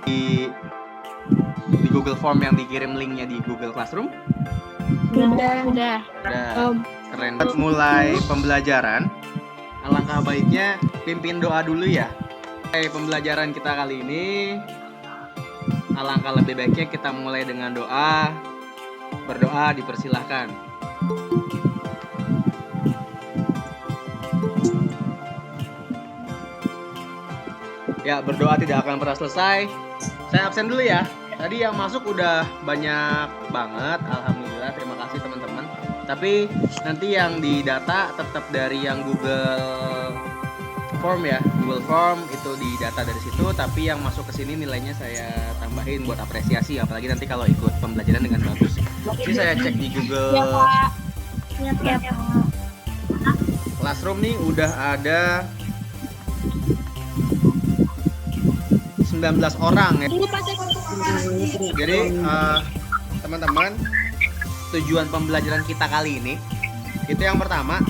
Di Google Form yang dikirim linknya di Google Classroom? Udah. Keren. Mulai pembelajaran, alangkah baiknya pimpin doa dulu ya. Pembelajaran kita kali ini, alangkah lebih baiknya kita mulai dengan doa. Berdoa dipersilahkan. Ya, berdoa tidak akan pernah selesai. Saya absen dulu ya. Tadi yang masuk udah banyak banget, alhamdulillah, terima kasih teman-teman. Tapi nanti yang di data tetap dari yang Google Form ya, Google Form itu di data dari situ. Tapi yang masuk ke sini nilainya saya tambahin buat apresiasi, apalagi nanti kalau ikut pembelajaran dengan bagus. Jadi saya cek di Google Classroom nih udah ada 19 orang ya. Jadi teman-teman, tujuan pembelajaran kita kali ini itu yang pertama,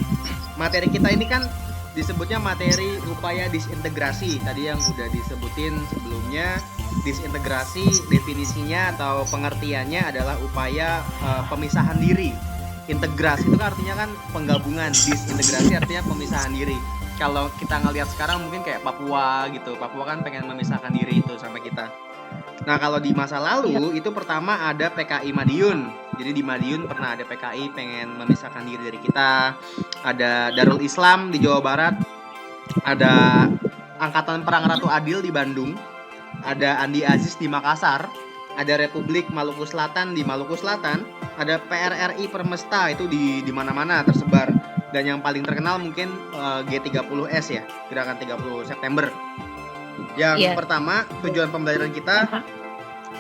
materi kita ini kan disebutnya materi upaya disintegrasi. Tadi yang udah disebutin sebelumnya, disintegrasi definisinya atau pengertiannya adalah upaya pemisahan diri. Integrasi itu kan artinya kan penggabungan, disintegrasi artinya pemisahan diri. Kalau kita ngelihat sekarang mungkin kayak Papua gitu, Papua kan pengen memisahkan diri itu sama kita. Nah kalau di masa lalu itu pertama ada PKI Madiun. Jadi di Madiun pernah ada PKI pengen memisahkan diri dari kita. Ada Darul Islam di Jawa Barat. Ada Angkatan Perang Ratu Adil di Bandung. Ada Andi Aziz di Makassar. Ada Republik Maluku Selatan di Maluku Selatan. Ada PRRI Permesta itu di mana-mana tersebar. Dan yang paling terkenal mungkin G30S ya, Gerakan 30 September. Yang pertama, tujuan pembelajaran kita,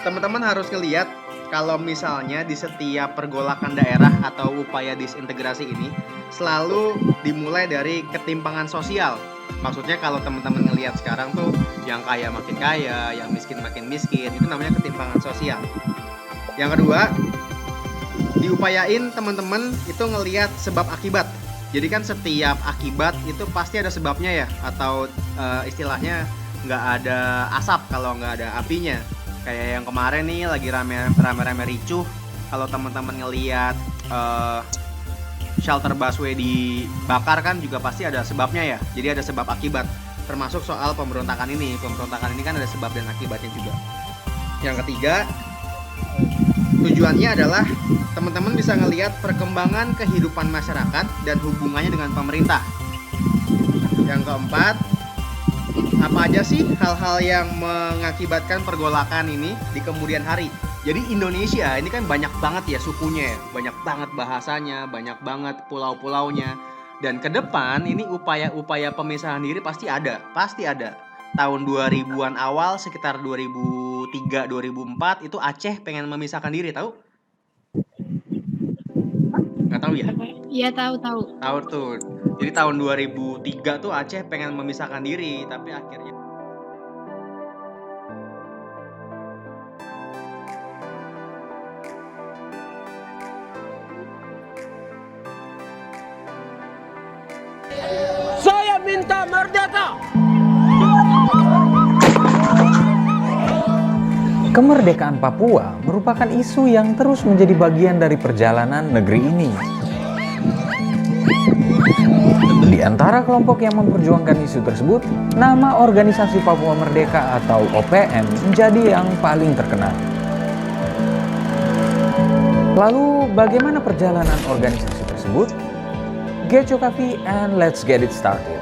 teman-teman harus ngelihat kalau misalnya di setiap pergolakan daerah atau upaya disintegrasi ini selalu dimulai dari ketimpangan sosial. Maksudnya kalau teman-teman ngelihat sekarang tuh yang kaya makin kaya, yang miskin makin miskin, itu namanya ketimpangan sosial. Yang kedua, diupayain teman-teman itu ngelihat sebab akibat. Jadi kan setiap akibat itu pasti ada sebabnya ya, atau istilahnya nggak ada asap kalau nggak ada apinya. Kayak yang kemarin nih lagi rame-rame ricuh. Kalau teman-teman ngelihat shelter busway dibakar kan juga pasti ada sebabnya ya. Jadi ada sebab akibat. Termasuk soal pemberontakan ini. Pemberontakan ini kan ada sebab dan akibatnya juga. Yang ketiga, tujuannya adalah teman-teman bisa ngelihat perkembangan kehidupan masyarakat dan hubungannya dengan pemerintah. Yang keempat, apa aja sih hal-hal yang mengakibatkan pergolakan ini di kemudian hari. Jadi Indonesia ini kan banyak banget ya sukunya, banyak banget bahasanya, banyak banget pulau-pulaunya. Dan ke depan ini upaya-upaya pemisahan diri pasti ada. Tahun 2000-an awal sekitar 2003-2004 itu Aceh pengen memisahkan diri, tahu? Nggak tahu ya? Iya tahu. Tahu tuh. Jadi tahun 2003 tuh Aceh pengen memisahkan diri, tapi akhirnya saya minta merdeka. Kemerdekaan Papua merupakan isu yang terus menjadi bagian dari perjalanan negeri ini. Di antara kelompok yang memperjuangkan isu tersebut, nama Organisasi Papua Merdeka atau OPM menjadi yang paling terkenal. Lalu, bagaimana perjalanan organisasi tersebut? Get your coffee and let's get it started.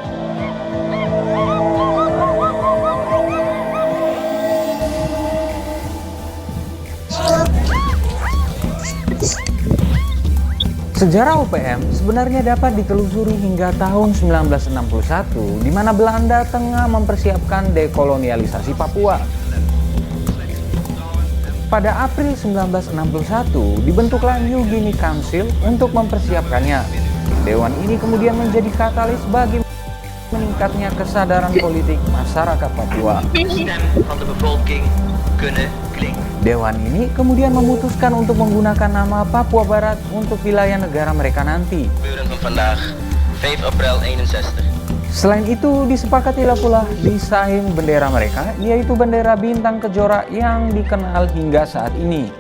Sejarah OPM sebenarnya dapat ditelusuri hingga tahun 1961, di mana Belanda tengah mempersiapkan dekolonialisasi Papua. Pada April 1961, dibentuklah New Guinea Council untuk mempersiapkannya. Dewan ini kemudian menjadi katalis bagi meningkatnya kesadaran politik masyarakat Papua. Dewan ini kemudian memutuskan untuk menggunakan nama Papua Barat untuk wilayah negara mereka nanti. Selain itu, disepakatilah pula desain bendera mereka, yaitu bendera bintang kejora yang dikenal hingga saat ini.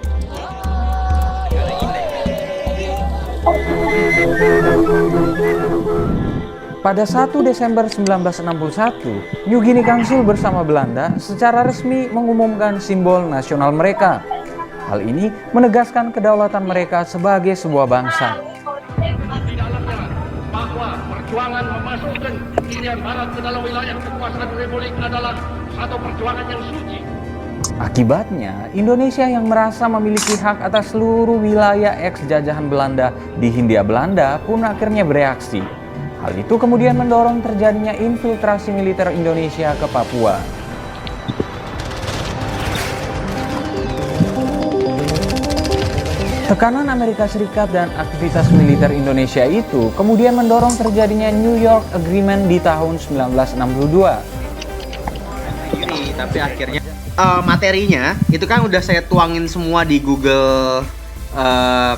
Pada 1 Desember 1961, New Guinea Council bersama Belanda secara resmi mengumumkan simbol nasional mereka. Hal ini menegaskan kedaulatan mereka sebagai sebuah bangsa. Di dalamnya bahwa perjuangan memasukkan Guinea Barat ke dalam wilayah kekuasaan Republik adalah satu perjuangan yang suci. Akibatnya, Indonesia yang merasa memiliki hak atas seluruh wilayah eks-jajahan Belanda di Hindia Belanda pun akhirnya bereaksi. Hal itu kemudian mendorong terjadinya infiltrasi militer Indonesia ke Papua. Tekanan Amerika Serikat dan aktivitas militer Indonesia itu kemudian mendorong terjadinya New York Agreement di tahun 1962. Tapi akhirnya materinya itu kan udah saya tuangin semua di Google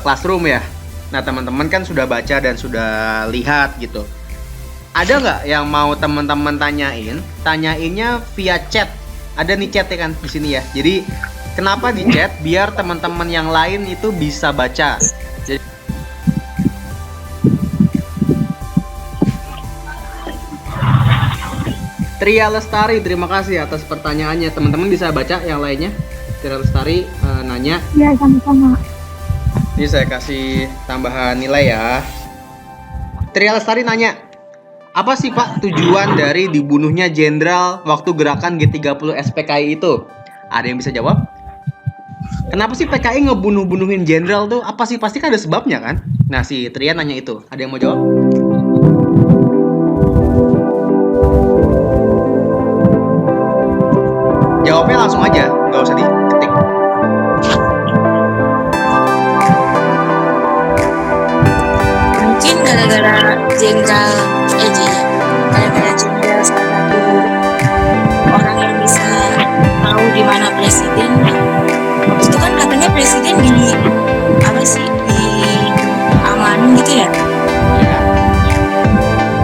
Classroom ya. Nah teman-teman kan sudah baca dan sudah lihat gitu. Ada nggak yang mau teman-teman tanyain? Tanyainnya via chat. Ada nih chat ya kan di sini ya. Jadi kenapa di chat? Biar teman-teman yang lain itu bisa baca. Jadi, Tria Lestari, terima kasih atas pertanyaannya. Teman-teman bisa baca yang lainnya. Tria Lestari nanya. Ya, sama-sama. Ini saya kasih tambahan nilai ya. Tria Lestari nanya, apa sih Pak tujuan dari dibunuhnya jenderal waktu gerakan G30 SPKI itu? Ada yang bisa jawab? Kenapa sih PKI ngebunuh-bunuhin jenderal tuh? Apa sih? Pasti kan ada sebabnya kan? Nah si Tria nanya itu. Ada yang mau jawab? Jawabnya langsung aja, nggak usah diketik. Mungkin gara-gara jenderal gara-gara jenderal salah satu orang yang bisa tahu di mana presiden. Waktu itu kan katanya presiden di amanin gitu ya.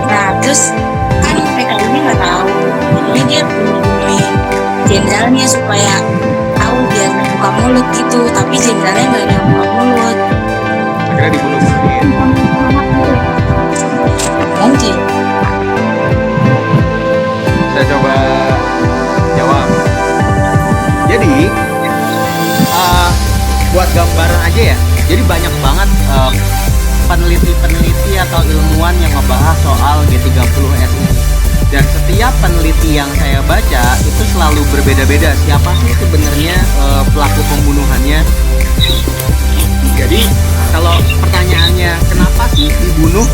Nah terus kan PKI ini nggak tahu, jadi dia bunuhin jenderalnya supaya tahu biar buka mulut gitu, tapi jenderalnya nggak ada yang buka mulut. Akhirnya dibunuh. Mungkin. Saya coba jawab. Jadi buat gambaran aja ya. Jadi banyak banget peneliti-peneliti atau ilmuwan yang ngebahas soal G30S ini. Dan setiap peneliti yang saya baca itu selalu berbeda-beda. Siapa sih sebenarnya pelaku pembunuhannya? Jadi kalau pertanyaannya kenapa sih dibunuh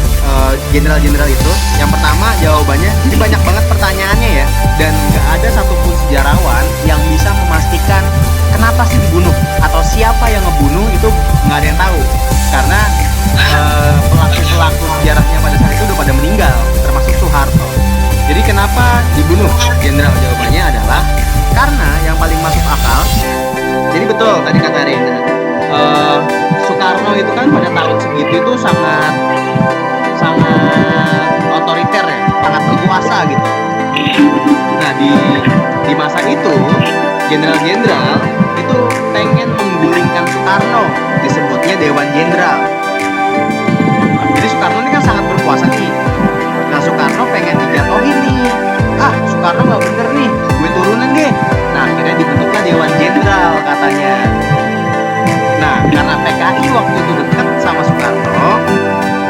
jenderal-jenderal itu? Yang pertama jawabannya, ini banyak banget pertanyaannya ya. Dan nggak ada satupun sejarawan yang bisa memastikan kenapa sih dibunuh atau siapa yang ngebunuh itu nggak ada yang tahu. Karena pelaku-pelaku sejarahnya pada saat itu udah pada meninggal, termasuk Soeharto. Jadi kenapa dibunuh jenderal? Jawabannya adalah karena yang paling masuk akal. Jadi betul tadi kata Rena, Soekarno itu kan pada tahun segitu itu sangat otoriter ya, sangat berkuasa gitu. Nah di masa itu jenderal-jenderal itu pengen menggulingkan Soekarno, disebutnya Dewan Jenderal. Jadi Soekarno ini kan sangat berkuasa nih. Nah Soekarno pengen dijatuhin nih. Soekarno nggak bener nih, gue turunin deh. Nah akhirnya dibentuklah Dewan Jenderal katanya. Nah karena PKI waktu itu dekat sama Soekarno,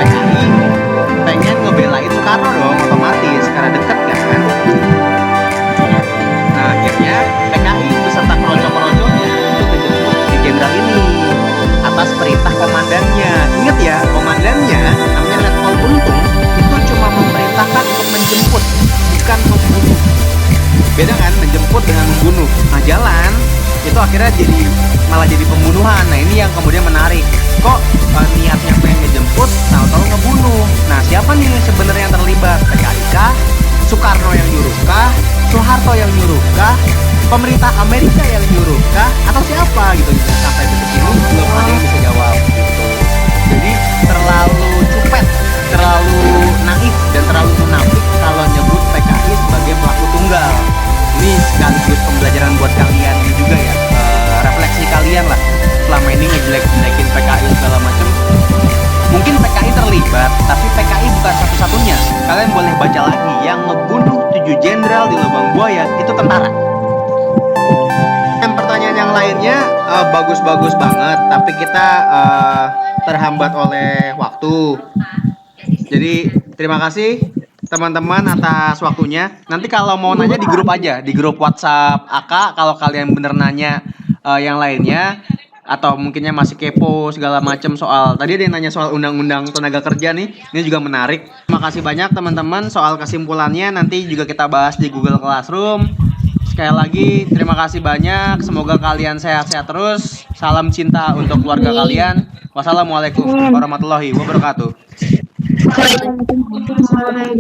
PKI pengen ngebelain Soekarno dong otomatis karena dekat kan. Nah akhirnya PKI beserta keroncong-keroncongnya itu dijemput di jenderal ini atas perintah komandannya. Ingat ya, komandannya namanya Letkol Untung itu cuma memerintahkan untuk menjemput, bukan membunuh. Beda kan menjemput dengan membunuh. Nah jalan itu akhirnya malah jadi pembunuhan. Nah ini yang kemudian menarik, kok niatnya pengen ngejemput tahu-tahu ngebunuh. Nah siapa nih sebenarnya yang terlibat? PKI kah? Soekarno yang nyuruh kah? Soeharto yang nyuruh kah? Pemerintah Amerika yang nyuruh kah? Atau siapa gitu? Sampai detik ini belum ada yang bisa jawab gitu. Jadi terlalu cupet, terlalu naif dan terlalu munafik kalau nyebut PKI sebagai pelaku tunggal. Ini sekaligus pembelajaran buat kalian juga ya, refleksi kalian lah selama ini ngejelek-jelekin PKI segala macam. Mungkin PKI terlibat, tapi PKI bukan satu-satunya. Kalian boleh baca lagi, yang ngebunuh 7 jenderal di Lubang Buaya itu tentara. Dan pertanyaan yang lainnya bagus-bagus banget, tapi kita terhambat oleh waktu. Jadi terima kasih teman-teman atas waktunya. Nanti kalau mau nanya di grup aja, di grup WhatsApp AK. Kalau kalian bener nanya yang lainnya, atau mungkinnya masih kepo segala macam soal, tadi ada yang nanya soal undang-undang tenaga kerja nih, ini juga menarik. Terima kasih banyak teman-teman. Soal kesimpulannya nanti juga kita bahas di Google Classroom. Sekali lagi terima kasih banyak, semoga kalian sehat-sehat terus. Salam cinta untuk keluarga kalian. Wassalamualaikum warahmatullahi wabarakatuh. Waalaikumsalam.